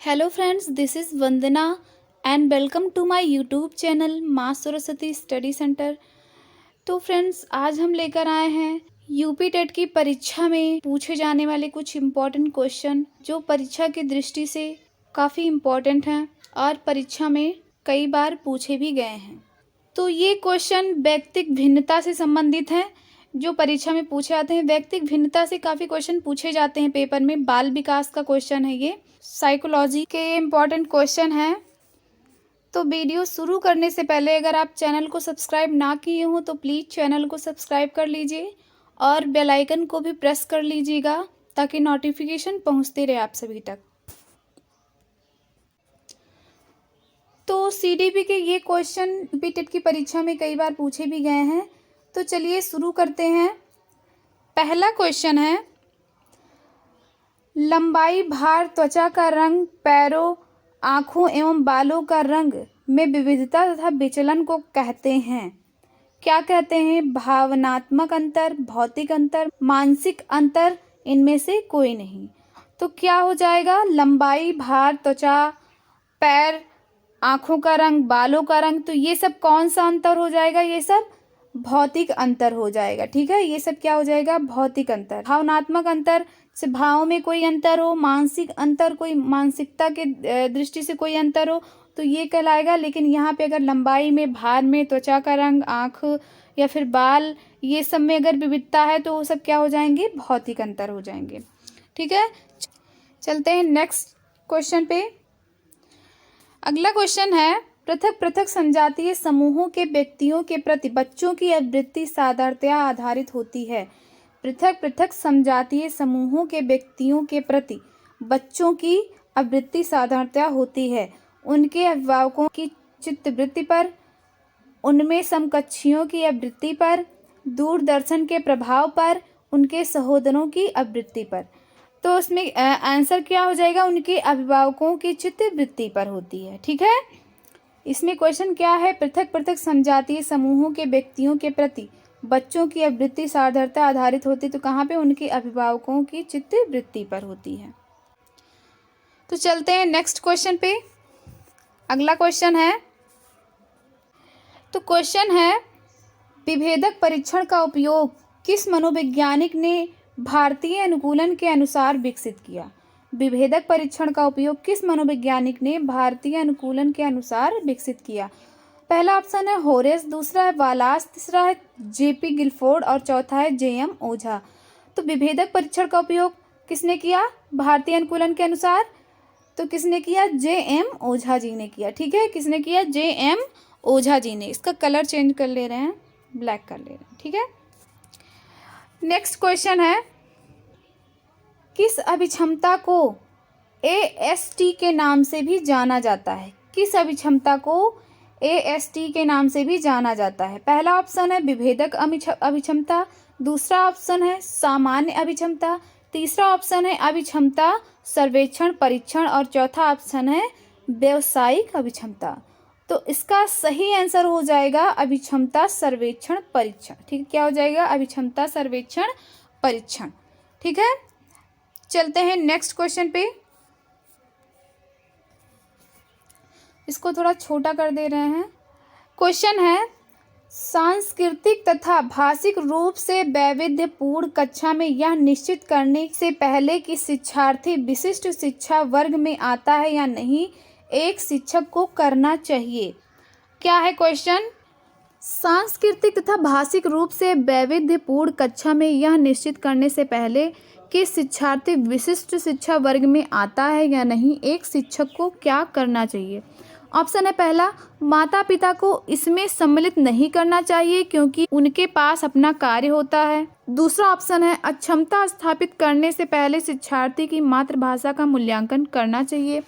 Hello friends, this is Vandana and welcome to my YouTube channel Maa Saraswati study centre. तो friends, आज हम लेकर आए हैं यूपी टेट की परीक्षा में पूछे जाने वाले कुछ इम्पॉर्टेंट क्वेश्चन जो परीक्षा की दृष्टि से काफ़ी इम्पॉर्टेंट हैं और परीक्षा में कई बार पूछे भी गए हैं। तो ये क्वेश्चन व्यक्तिक भिन्नता से संबंधित हैं जो परीक्षा में पूछे जाते हैं। व्यक्तिक भिन्नता से काफ़ी क्वेश्चन पूछे जाते हैं पेपर में। बाल विकास का क्वेश्चन है, ये साइकोलॉजी के इम्पॉर्टेंट क्वेश्चन हैं। तो वीडियो शुरू करने से पहले अगर आप चैनल को सब्सक्राइब ना किए हो तो प्लीज़ चैनल को सब्सक्राइब कर लीजिए और बेल आइकन को भी प्रेस कर लीजिएगा ताकि नोटिफिकेशन पहुंचते रहे आप सभी तक। तो सीडीपी के ये क्वेश्चन यूपी टेट की परीक्षा में कई बार पूछे भी गए हैं। तो चलिए शुरू करते हैं। पहला क्वेश्चन है, लंबाई, भार, त्वचा का रंग, पैरों, आँखों एवं बालों का रंग में विविधता तथा विचलन को कहते हैं। क्या कहते हैं? भावनात्मक अंतर, भौतिक अंतर, मानसिक अंतर, इनमें से कोई नहीं। तो क्या हो जाएगा? लंबाई, भार, त्वचा, पैर, आँखों का रंग, बालों का रंग, तो ये सब कौन सा अंतर हो जाएगा? ये सब भौतिक अंतर हो जाएगा। ठीक है, ये सब क्या हो जाएगा? भौतिक अंतर। भावनात्मक अंतर से भाव में कोई अंतर हो, मानसिक अंतर कोई मानसिकता के दृष्टि से कोई अंतर हो तो ये कहलाएगा। लेकिन यहाँ पे अगर लंबाई में, भार में, त्वचा का रंग, आँख या फिर बाल, ये सब में अगर विविधता है तो वो सब क्या हो जाएंगे? भौतिक अंतर हो जाएंगे। ठीक है, चलते हैं नेक्स्ट क्वेश्चन पे। अगला क्वेश्चन है, पृथक पृथक संजातीय समूहों के व्यक्तियों के प्रति बच्चों की आवृत्ति साधारणतया आधारित होती है। पृथक पृथक समजातीय समूहों के व्यक्तियों के प्रति बच्चों की आवृत्ति साधारणतया होती है उनके अभिभावकों की चित्तवृत्ति पर, उनमें समकक्षियों की आवृत्ति पर, दूरदर्शन के प्रभाव पर, उनके सहोदरों की आवृत्ति पर। तो उसमें आंसर क्या हो जाएगा? उनके अभिभावकों की चित्तवृत्ति पर होती है। ठीक है, इसमें क्वेश्चन क्या है? पृथक पृथक समजातीय समूहों के व्यक्तियों के प्रति बच्चों की आवृत्ति साधारणतः आधारित होती, तो कहाँ पे? उनके अभिभावकों की चित्तवृत्ति पर होती है। तो चलते हैं नेक्स्ट क्वेश्चन पे। अगला क्वेश्चन है, तो क्वेश्चन है, विभेदक परीक्षण का उपयोग किस मनोवैज्ञानिक ने भारतीय अनुकूलन के अनुसार विकसित किया? विभेदक परीक्षण का उपयोग किस मनोवैज्ञानिक ने भारतीय अनुकूलन के अनुसार विकसित किया? पहला ऑप्शन है होरेस, दूसरा है वालास, तीसरा है जेपी गिलफोर्ड और चौथा है जेएम ओझा। तो विभेदक परीक्षण का उपयोग किसने किया भारतीय अनुकूलन के अनुसार? तो किसने किया? जेएम ओझा जी ने किया। ठीक है, किसने किया? जेएम ओझा जी ने। इसका कलर चेंज कर ले रहे हैं, ब्लैक कर ले रहे हैं। ठीक है, नेक्स्ट क्वेश्चन है, किस अभिक्षमता को एएसटी के नाम से भी जाना जाता है? किस अभिक्षमता को एएसटी के नाम से भी जाना जाता है? पहला ऑप्शन है विभेदक अभिक्षमता, दूसरा ऑप्शन है सामान्य अभिक्षमता, तीसरा ऑप्शन है अभिक्षमता सर्वेक्षण परीक्षण और चौथा ऑप्शन है व्यावसायिक अभिक्षमता। तो इसका सही आंसर हो जाएगा अभिक्षमता सर्वेक्षण परीक्षण। ठीक है, क्या हो जाएगा? अभिक्षमता सर्वेक्षण परीक्षण। ठीक है, चलते हैं नेक्स्ट क्वेश्चन पे। इसको थोड़ा छोटा कर दे रहे हैं। क्वेश्चन है, सांस्कृतिक तथा भाषिक रूप से वैविध्यपूर्ण कक्षा में यह निश्चित करने से पहले कि शिक्षार्थी विशिष्ट शिक्षा वर्ग में आता है या नहीं, एक शिक्षक को करना चाहिए। क्या है क्वेश्चन? सांस्कृतिक तथा भाषिक रूप से वैविध्यपूर्ण कक्षा में यह निश्चित करने से पहले कि शिक्षार्थी विशिष्ट शिक्षा वर्ग में आता है या नहीं, एक शिक्षक को क्या करना चाहिए? ऑप्शन है पहला, माता पिता को इसमें सम्मिलित नहीं करना चाहिए क्योंकि उनके पास अपना कार्य होता है। दूसरा ऑप्शन है, अक्षमता स्थापित करने से पहले शिक्षार्थी की मातृभाषा का मूल्यांकन करना चाहिए।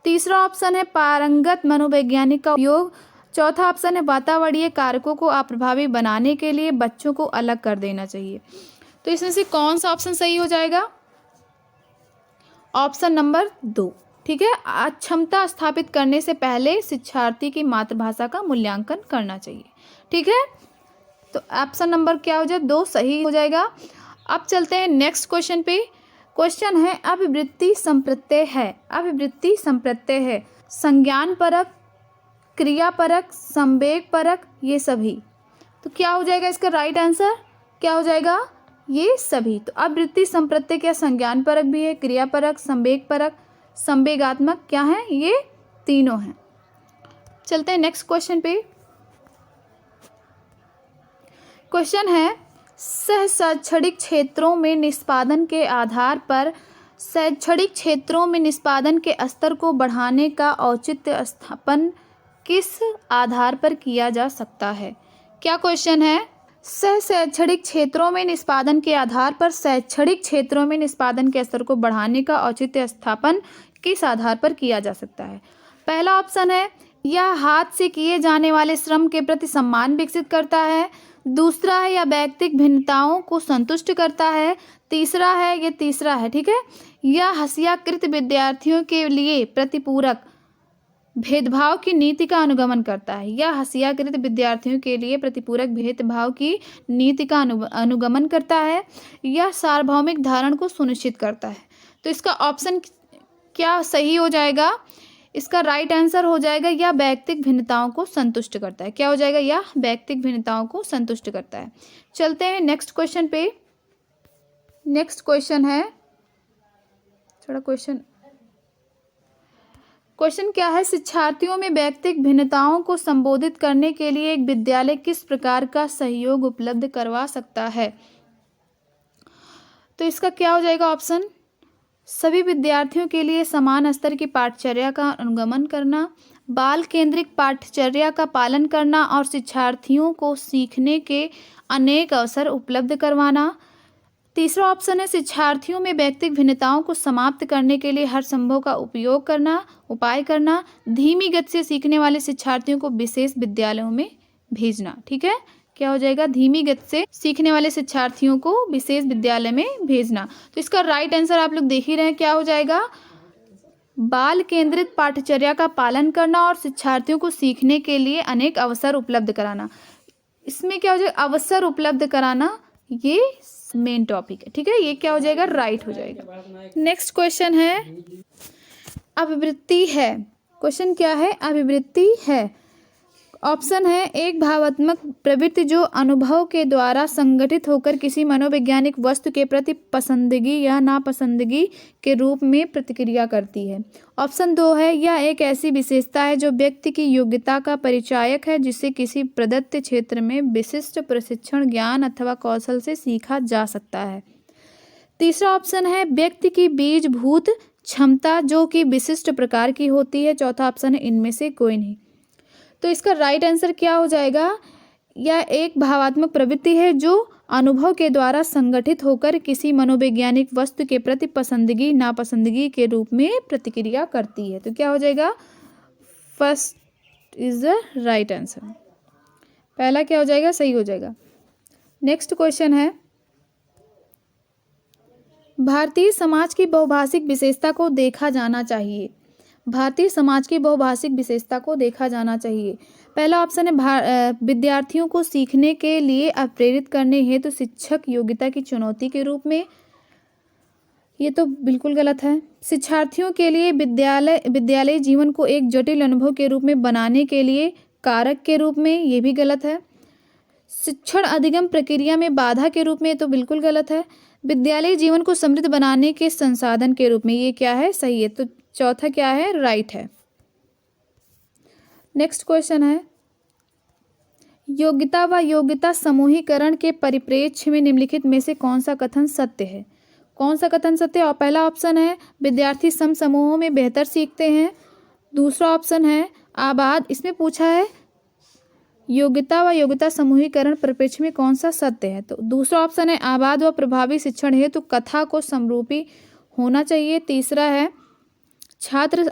तीसरा ऑप्शन है पारंगत मनोवैज्ञानिक का उपयोग। चौथा ऑप्शन है वातावरणीय कारकों को अप्रभावी बनाने के लिए बच्चों को अलग कर देना चाहिए। तो इसमें से कौन सा ऑप्शन सही हो जाएगा? Option number 2। ठीक है, अक्षमता स्थापित करने से पहले शिक्षार्थी की मातृभाषा का मूल्यांकन करना चाहिए। ठीक है, तो ऑप्शन नंबर क्या हो जाए? 2 सही हो जाएगा। अब चलते हैं नेक्स्ट क्वेश्चन पे। क्वेश्चन है अभिवृत्ति संप्रत्यय है, अभिवृत्ति संप्रत्यय है संज्ञान परक, क्रिया परक, संवेग परक, ये सभी। तो क्या हो जाएगा इसका राइट आंसर, क्या हो जाएगा, ये सभी। तो अभिवृत्ति संप्रत्यय क्या संज्ञान परक भी है, क्रिया परक, संवेग परक, संवेगात्मक, क्या है, ये तीनों हैं। चलते हैं नेक्स्ट क्वेश्चन पे। क्वेश्चन है शैक्षणिक क्षेत्रों में निष्पादन के आधार पर शैक्षणिक क्षेत्रों में निष्पादन के स्तर को बढ़ाने का औचित्य स्थापन किस आधार पर किया जा सकता है। क्या क्वेश्चन है, शैक्षणिक क्षेत्रों में निष्पादन के आधार पर शैक्षणिक क्षेत्रों में निष्पादन के स्तर को बढ़ाने का औचित्य स्थापन किस आधार पर किया जा सकता है। पहला ऑप्शन है यह हाथ से किए जाने वाले श्रम के प्रति सम्मान विकसित करता है, दूसरा है या व्यक्तिगत भिन्नताओं को संतुष्ट करता है, तीसरा है, ये तीसरा है, ठीक है, यह हास्याकृत विद्यार्थियों के लिए प्रतिपूरक भेदभाव की नीति का अनुगमन करता है, यह हास्याकृत विद्यार्थियों के लिए प्रतिपूरक भेदभाव की नीति का अनुगमन करता है, यह सार्वभौमिक धारण को सुनिश्चित करता है। तो इसका ऑप्शन क्या सही हो जाएगा, इसका राइट आंसर हो जाएगा या व्यक्तिगत भिन्नताओं को संतुष्ट करता है। क्या हो जाएगा, या व्यक्तिगत भिन्नताओं को संतुष्ट करता है। चलते हैं नेक्स्ट क्वेश्चन पे। नेक्स्ट क्वेश्चन है, थोड़ा क्वेश्चन क्या है, शिक्षार्थियों में व्यक्तिगत भिन्नताओं को संबोधित करने के लिए एक विद्यालय किस प्रकार का सहयोग उपलब्ध करवा सकता है। तो इसका क्या हो जाएगा ऑप्शन, सभी विद्यार्थियों के लिए समान स्तर की पाठचर्या का अनुगमन करना, बाल केंद्रित पाठचर्या का पालन करना और शिक्षार्थियों को सीखने के अनेक अवसर उपलब्ध करवाना। तीसरा ऑप्शन है शिक्षार्थियों में व्यक्तिगत भिन्नताओं को समाप्त करने के लिए हर संभव का उपाय करना, धीमी गति से सीखने वाले शिक्षार्थियों को विशेष विद्यालयों में भेजना। ठीक है, क्या हो जाएगा, धीमी गति से सीखने वाले शिक्षार्थियों को विशेष विद्यालय में भेजना। तो इसका राइट आंसर आप लोग देख ही रहे हैं, क्या हो जाएगा, बाल केंद्रित पाठचर्या का पालन करना और शिक्षार्थियों को सीखने के लिए अनेक अवसर उपलब्ध कराना। इसमें क्या हो जाएगा, अवसर उपलब्ध कराना, ये मेन टॉपिक है। ठीक है, ये क्या हो जाएगा, राइट हो जाएगा। नेक्स्ट क्वेश्चन है अभिवृत्ति है। क्वेश्चन क्या है, अभिवृत्ति है। ऑप्शन है एक भावात्मक प्रवृत्ति जो अनुभव के द्वारा संगठित होकर किसी मनोवैज्ञानिक वस्तु के प्रति पसंदगी या नापसंदगी के रूप में प्रतिक्रिया करती है। ऑप्शन 2 है यह एक ऐसी विशेषता है जो व्यक्ति की योग्यता का परिचायक है जिसे किसी प्रदत्त क्षेत्र में विशिष्ट प्रशिक्षण, ज्ञान अथवा कौशल से सीखा जा सकता है। तीसरा ऑप्शन है व्यक्ति की बीजभूत क्षमता जो कि विशिष्ट प्रकार की होती है। चौथा ऑप्शन है इनमें से कोई नहीं। तो इसका राइट आंसर क्या हो जाएगा, यह एक भावात्मक प्रवृत्ति है जो अनुभव के द्वारा संगठित होकर किसी मनोवैज्ञानिक वस्तु के प्रति पसंदगी नापसंदगी के रूप में प्रतिक्रिया करती है। तो क्या हो जाएगा, first is the right answer, पहला क्या हो जाएगा, सही हो जाएगा। नेक्स्ट क्वेश्चन है भारतीय समाज की बहुभाषिक विशेषता को देखा जाना चाहिए। भारतीय समाज की बहुभाषिक विशेषता को देखा जाना चाहिए। पहला ऑप्शन है विद्यार्थियों को सीखने के लिए प्रेरित करने हेतु शिक्षक योग्यता की चुनौती के रूप में, ये तो बिल्कुल गलत है। शिक्षार्थियों के लिए विद्यालय जीवन को एक जटिल अनुभव के रूप में बनाने के लिए कारक के रूप में, ये भी गलत है। शिक्षण अधिगम प्रक्रिया में बाधा के रूप में, ये तो बिल्कुल गलत है। विद्यालय जीवन को समृद्ध बनाने के संसाधन के रूप में, ये क्या है, सही है। तो चौथा क्या है, राइट है। नेक्स्ट क्वेश्चन है योग्यता व योग्यता समूहीकरण के परिप्रेक्ष्य में निम्नलिखित में से कौन सा कथन सत्य है। कौन सा कथन सत्य है, और पहला ऑप्शन है विद्यार्थी सम समूहों में बेहतर सीखते हैं। दूसरा ऑप्शन है आबाद, इसमें पूछा है योग्यता व योग्यता समूहीकरण परिप्रेक्ष्य में कौन सा सत्य है। तो दूसरा ऑप्शन है आबाद व प्रभावी शिक्षण हेतु कथा को समरूपी होना चाहिए। तीसरा है छात्र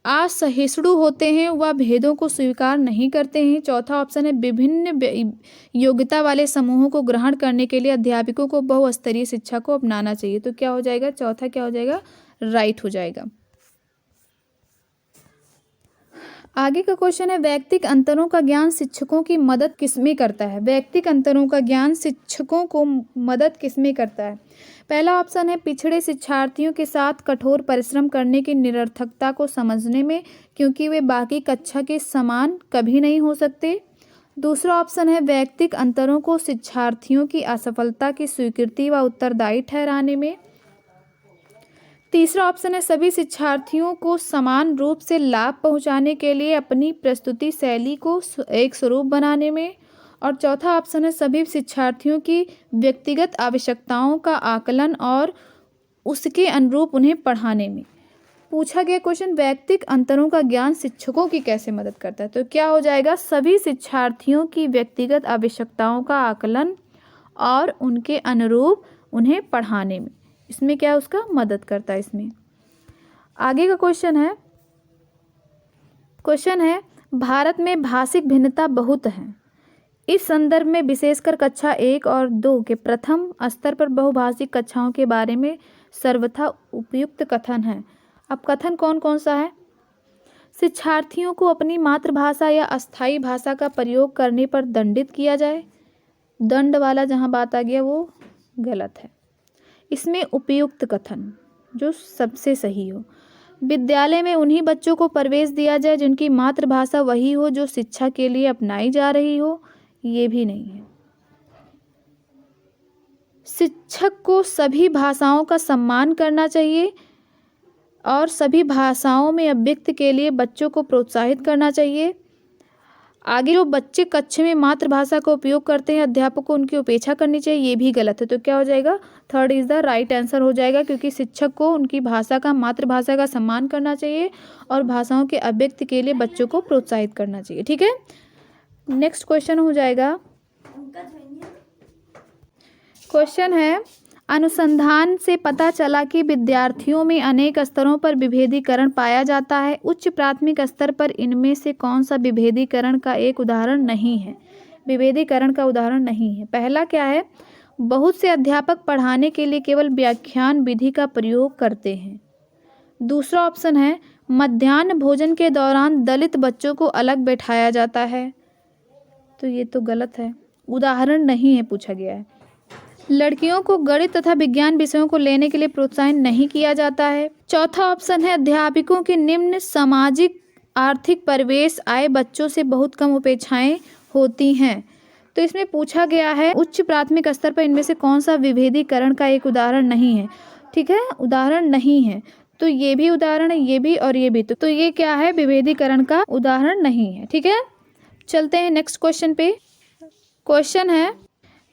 असहिष्णु होते हैं वह भेदों को स्वीकार नहीं करते हैं। चौथा ऑप्शन है विभिन्न योग्यता वाले समूहों को ग्रहण करने के लिए अध्यापकों को बहुस्तरीय शिक्षा को अपनाना चाहिए। तो क्या हो जाएगा, चौथा क्या हो जाएगा, राइट हो जाएगा। आगे का क्वेश्चन है, व्यक्तिक अंतरों का ज्ञान शिक्षकों की मदद किसमें करता है? व्यक्तिक अंतरों का ज्ञान शिक्षकों को मदद किसमें करता है? पहला ऑप्शन है पिछड़े शिक्षार्थियों के साथ कठोर परिश्रम करने की निरर्थकता को समझने में, क्योंकि वे बाकी कक्षा के समान कभी नहीं हो सकते। दूसरा ऑप्शन है व्यक्तिक अंतरों को शिक्षार्थियों की असफलता की स्वीकृति व उत्तरदायी ठहराने में। तीसरा ऑप्शन है सभी शिक्षार्थियों को समान रूप से लाभ पहुंचाने के लिए अपनी प्रस्तुति शैली को एक स्वरूप बनाने में। और चौथा ऑप्शन है सभी शिक्षार्थियों की व्यक्तिगत आवश्यकताओं का आकलन और उसके अनुरूप उन्हें पढ़ाने में। पूछा गया क्वेश्चन, व्यक्तिक अंतरों का ज्ञान शिक्षकों की कैसे मदद करता है? तो क्या हो जाएगा, सभी शिक्षार्थियों की व्यक्तिगत आवश्यकताओं का आकलन और उनके अनुरूप उन्हें पढ़ाने में। इसमें क्या उसका मदद करता है इसमें। आगे का क्वेश्चन है भारत में भाषिक भिन्नता बहुत है। इस संदर्भ में विशेषकर कक्षा 1 और 2 के प्रथम स्तर पर बहुभाषिक कक्षाओं के बारे में सर्वथा उपयुक्त कथन है। अब कथन कौन कौन सा है? शिक्षार्थियों को अपनी मातृभाषा या अस्थायी भाषा का प्रयोग करने पर दंडित किया जाए। दंड वाला जहाँ बात आ गया वो गलत है। इसमें उपयुक्त कथन जो सबसे सही हो, विद्यालय में उन्हीं बच्चों को प्रवेश दिया जाए जिनकी मातृभाषा वही हो जो शिक्षा के लिए अपनाई जा रही हो, ये भी नहीं है। शिक्षक को सभी भाषाओं का सम्मान करना चाहिए और सभी भाषाओं में अभिव्यक्ति के लिए बच्चों को प्रोत्साहित करना चाहिए। आगे जो बच्चे कक्षा में मातृभाषा का उपयोग करते हैं अध्यापक को उनकी उपेक्षा करनी चाहिए, ये भी गलत है। तो क्या हो जाएगा, third is the right answer हो जाएगा, क्योंकि शिक्षक को उनकी भाषा का मातृभाषा का सम्मान करना चाहिए और भाषाओं के अभिव्यक्ति के लिए बच्चों को प्रोत्साहित करना चाहिए। ठीक है, नेक्स्ट क्वेश्चन हो जाएगा। क्वेश्चन है, अनुसंधान से पता चला कि विद्यार्थियों में अनेक स्तरों पर विभेदीकरण पाया जाता है। उच्च प्राथमिक स्तर पर इनमें से कौन सा विभेदीकरण का एक उदाहरण नहीं है? विभेदीकरण का उदाहरण नहीं है। पहला क्या है, बहुत से अध्यापक पढ़ाने के लिए केवल व्याख्यान विधि का प्रयोग करते हैं। दूसरा ऑप्शन है मध्याह्न भोजन के दौरान दलित बच्चों को अलग बैठाया जाता है। तो ये तो गलत है, उदाहरण नहीं है पूछा गया है। लड़कियों को गणित तथा विज्ञान विषयों को लेने के लिए प्रोत्साहित नहीं किया जाता है। चौथा ऑप्शन है अध्यापकों के निम्न सामाजिक आर्थिक परिवेश आए बच्चों से बहुत कम अपेक्षाएं होती हैं। तो इसमें पूछा गया है उच्च प्राथमिक स्तर पर इनमें से कौन सा विभेदीकरण का एक उदाहरण नहीं है? ठीक है, उदाहरण नहीं है, तो ये भी उदाहरण है, ये भी और ये भी। तो ये क्या है, विभेदीकरण का उदाहरण नहीं है। ठीक है, चलते हैं नेक्स्ट क्वेश्चन पे। क्वेश्चन है,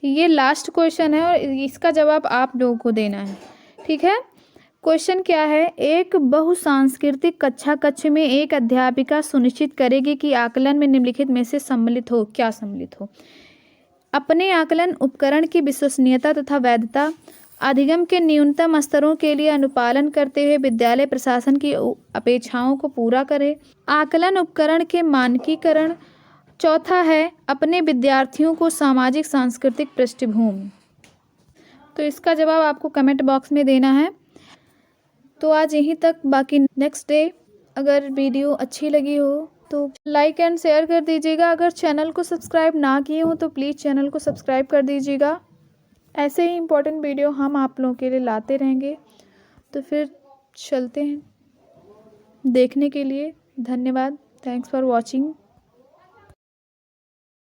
ये लास्ट क्वेश्चन है और इसका जवाब आप लोगों को देना है। ठीक है, क्वेश्चन क्या है, एक बहुसांस्कृतिक कक्ष में एक अध्यापिका सुनिश्चित करेगी कि आकलन में निम्नलिखित में से सम्मिलित हो। क्या सम्मिलित हो? अपने आकलन उपकरण की विश्वसनीयता तथा वैधता, अधिगम के न्यूनतम स्तरों के लिए अनुपालन करते हुए विद्यालय प्रशासन की अपेक्षाओं को पूरा करे, आकलन उपकरण के मानकीकरण। चौथा है अपने विद्यार्थियों को सामाजिक सांस्कृतिक पृष्ठभूमि। तो इसका जवाब आपको कमेंट बॉक्स में देना है। तो आज यहीं तक, बाकी नेक्स्ट डे। अगर वीडियो अच्छी लगी हो तो लाइक एंड शेयर कर दीजिएगा। अगर चैनल को सब्सक्राइब ना किए हो तो प्लीज़ चैनल को सब्सक्राइब कर दीजिएगा। ऐसे ही इम्पोर्टेंट वीडियो हम आप लोगों के लिए लाते रहेंगे। तो फिर चलते हैं, देखने के लिए धन्यवाद। Thanks for watching.